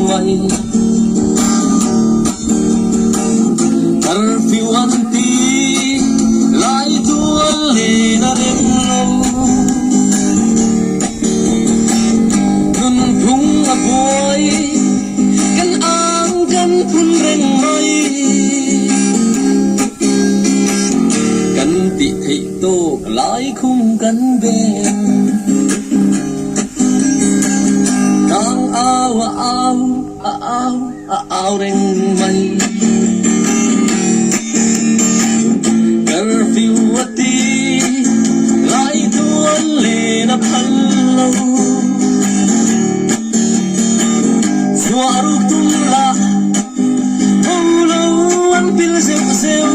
mai curfew anti lai tuan le na rem nun phung a boy kan ang kan phun reng mai kan ti thei to lai khung kan ben kang ao ao reng mai curfew ati lai tuan le na phallo suaruk tum la lo an pil seu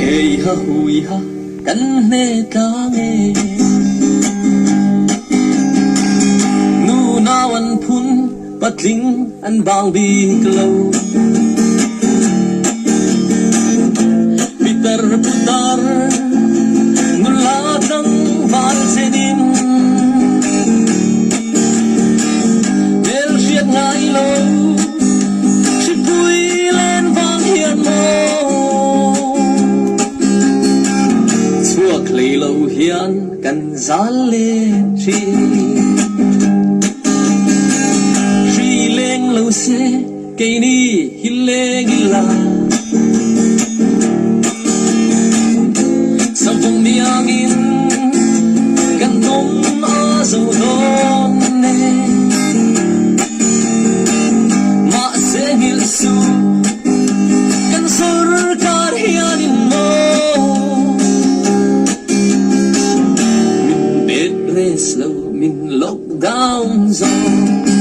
hey ha hui ha kan ne ta nge nu nawan phun patling an bang bi klo bitar putar nulatang val senin del siat ngai lo sipui len vang hian mo suak lei lo hian kan zal le chi lâu xe cây ni hile gila sao vùng miangin kan tom a zo don ne ma se hil su kan sarkar hianin mo min bed rest lo min lockdown zone